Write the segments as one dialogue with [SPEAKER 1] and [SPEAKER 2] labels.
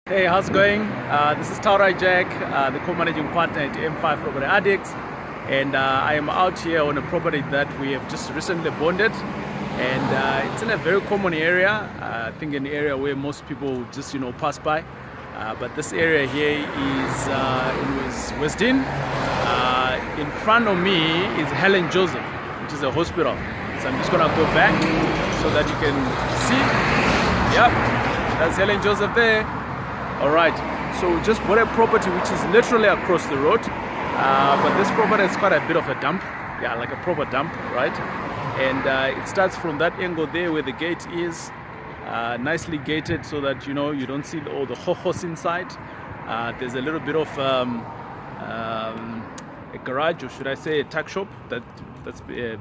[SPEAKER 1] Hey, how's it going? This is Taurai Jack, the co-managing partner at M5 Property Addicts, and I am out here on a property that we have just recently bonded, and it's in a very common area. I think an area where most people just pass by, but this area here is in Westdene. In front of me is Helen Joseph, which is a hospital. So I'm just gonna go back so that you can see. Yep, that's Helen Joseph there. Alright, so we just bought a property which is literally across the road, but this property is quite a bit of a dump, yeah, like a proper dump, right? And it starts from that angle there where the gate is, nicely gated so that you don't see all the ho-hos inside. There's a little bit of a garage, or should I say a tuck shop, that's a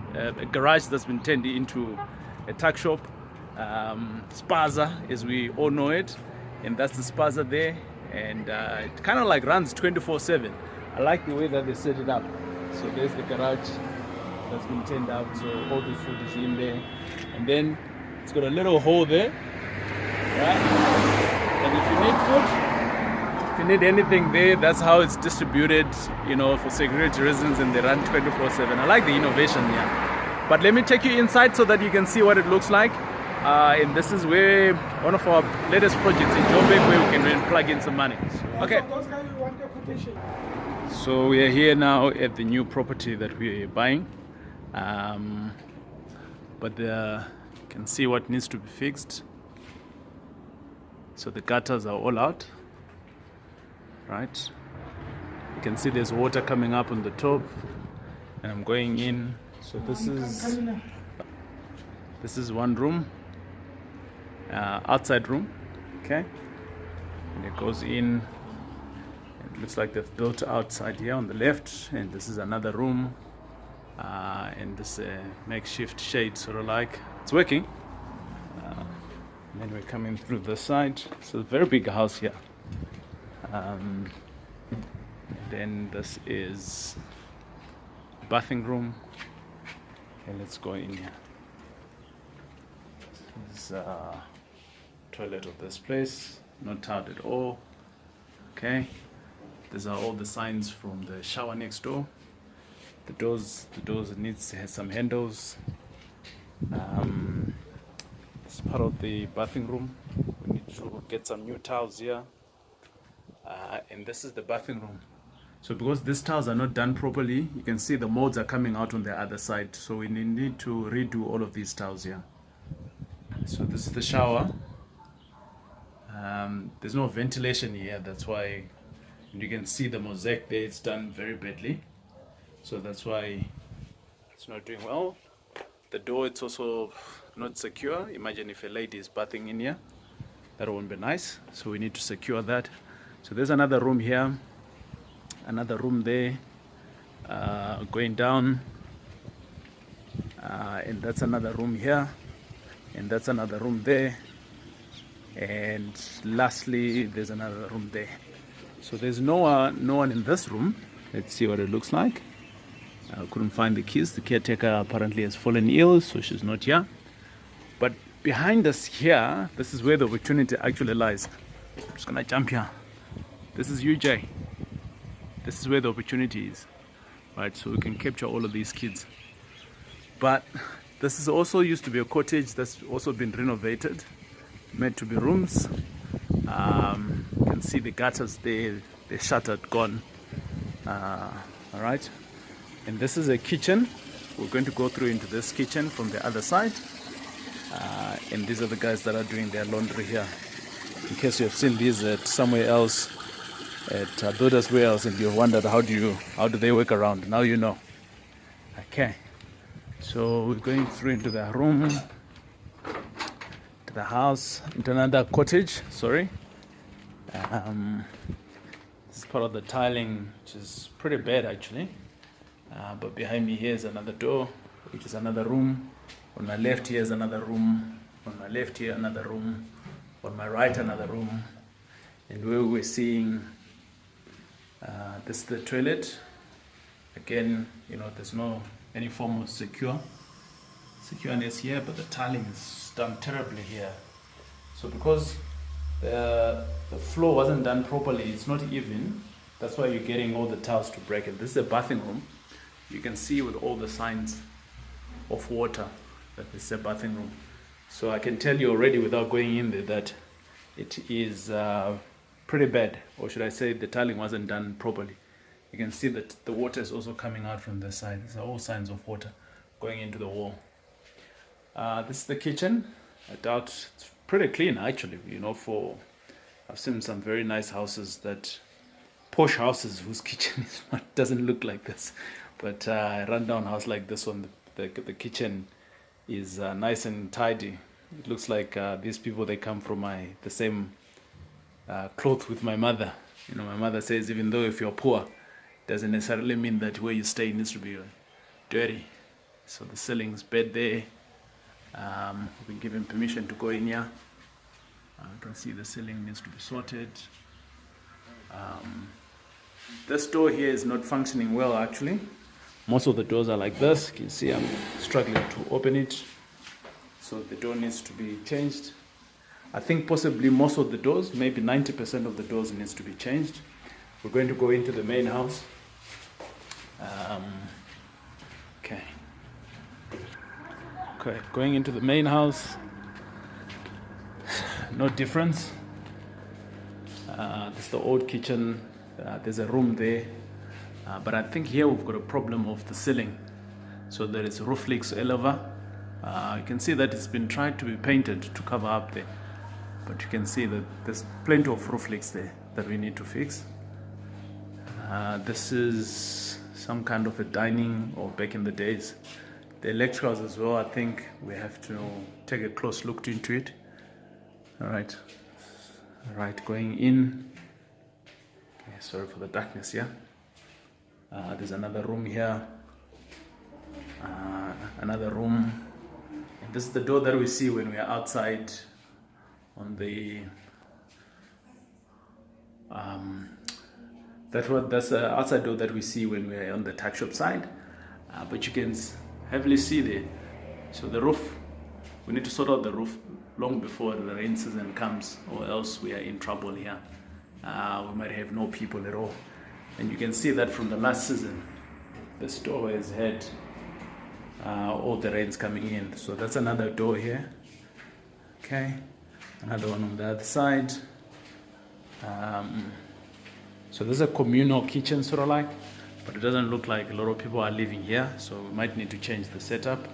[SPEAKER 1] garage that's been turned into a tuck shop, spaza as we all know it. And that's the spaza there, and it kind of like runs 24/7. I like the way that they set it up. So there's the garage that's been turned out, so all the food is in there, and then it's got a little hole there, right? And if you need food, if you need anything there, that's how it's distributed, for security reasons, and they run 24/7. I like the innovation here. But let me take you inside so that you can see what it looks like. And this is where one of our latest projects in Johannesburg, where we can really plug in some money. Okay. So we are here now at the new property that we are buying, but you can see what needs to be fixed. So the gutters are all out, right? You can see there's water coming up on the top, and I'm going in. So this is one room. Outside room, okay, and it goes in. It looks like they've built outside here on the left, and this is another room, and this makeshift shade, sort of like it's working. And then we're coming through this side. So a very big house here. Then this is bathing room, and let's go in here. This is toilet of this place, not tiled at all. Okay, these are all the signs from the shower next door. The doors needs to have some handles. It's part of the bathing room. We need to get some new tiles here, and this is the bathing room. So because these tiles are not done properly, you can see the molds are coming out on the other side, so we need to redo all of these tiles here. So this is the shower. There's no ventilation here, that's why you can see the mosaic there. It's done very badly, so that's why it's not doing well. The door, it's also not secure. Imagine if a lady is bathing in here, that won't be nice, so we need to secure that. So there's another room here, another room there, going down, and that's another room here, and that's another room there, and lastly there's another room there. So there's no one in this room. Let's see what it looks like. I couldn't find the keys. The caretaker apparently has fallen ill, so she's not here. But behind us here, this is where the opportunity actually lies. I'm just gonna jump here. This is UJ. This is where the opportunity is, right? So we can capture all of these kids. But this is also used to be a cottage that's also been renovated, meant to be rooms. You can see the gutters there, they're shuttered, gone. All right, and this is a kitchen. We're going to go through into this kitchen from the other side, and these are the guys that are doing their laundry here. In case you have seen these at somewhere else, at builders' warehouse, and you've wondered how do they work around, now you know. Okay. So we're going through into the room, to the house, into another cottage, sorry. This is part of the tiling, which is pretty bad actually. But behind me here is another door, which is another room. On my left here is another room. On my left here, another room. On my right, another room. And where we're seeing, this is the toilet. Again, there's no any form of secureness here, but the tiling is done terribly here. So because the floor wasn't done properly. It's not even. That's why you're getting all the tiles to break it. This is a bathing room. You can see with all the signs of water that this is a bathing room. So I can tell you already without going in there that it is pretty bad, or should I say the tiling wasn't done properly. You can see that the water is also coming out from the side. These are all signs of water going into the wall. This is the kitchen. I doubt it's pretty clean actually, you know, I've seen some very nice houses, that posh houses whose kitchen doesn't look like this, but a rundown house like this one, the kitchen is nice and tidy. It looks like these people, they come from the same cloth with my mother. You know, my mother says even though if you're poor, doesn't necessarily mean that where you stay needs to be dirty. So the ceiling's bed there. We've been given permission to go in here. You can see the ceiling needs to be sorted. This door here is not functioning well actually. Most of the doors are like this. You can see I'm struggling to open it. So the door needs to be changed. I think possibly most of the doors, maybe 90% of the doors needs to be changed. We're going to go into the main house. Okay, going into the main house. No difference. This is the old kitchen. There's a room there. But I think here we've got a problem of the ceiling. So there is roof leaks all over. You can see that it's been tried to be painted to cover up there. But you can see that there's plenty of roof leaks there that we need to fix. This is some kind of a dining, or back in the days. The electricals as well, I think we have to take a close look into it. All right, going in. Okay, sorry for the darkness here. There's another room here. Another room. And this is the door that we see when we are outside on the that's the outside door that we see when we're on the tuck shop side, but you can heavily see there. So the roof, we need to sort out the roof long before the rain season comes, or else we are in trouble here. We might have no people at all. And you can see that from the last season, this door has had all the rains coming in. So that's another door here. Okay, another one on the other side. So this is a communal kitchen, sort of like, but it doesn't look like a lot of people are living here, so we might need to change the setup.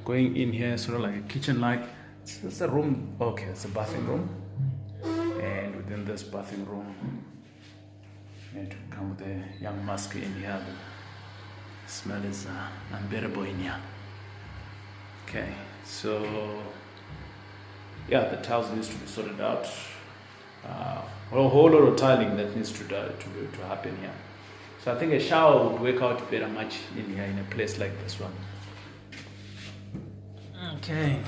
[SPEAKER 1] Going in here, sort of like a kitchen, like it's a room. Okay, it's a bathing room, and within this bathing room, you need to come with a young musk in here. The smell is unbearable in here. Okay, so yeah, the tiles needs to be sorted out. A whole lot of tiling that needs to happen here. So I think a shower would work out very much in here, in a place like this one. Okay,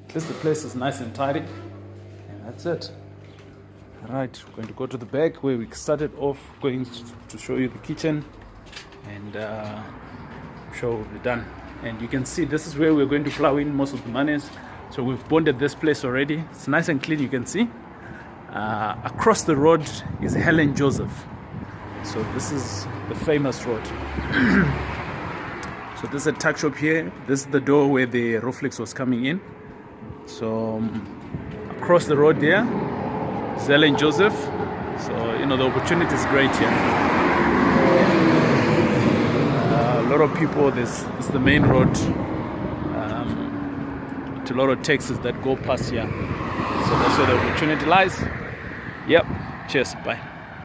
[SPEAKER 1] at least the place is nice and tidy, and that's it. All right, we're going to go to the back where we started off, going to show you the kitchen, and show we're done. And you can see this is where we're going to plow in most of the monies. So we've bonded this place already. It's nice and clean, you can see. Across the road is Helen Joseph. So this is the famous road. So this is a tuck shop here. This is the door where the roof leaks was coming in. So across the road there is Helen Joseph. So you know, the opportunity is great here. A lot of people, this is the main road. A lot of taxis that go past here. So that's where the opportunity lies. Yep. Cheers. Bye.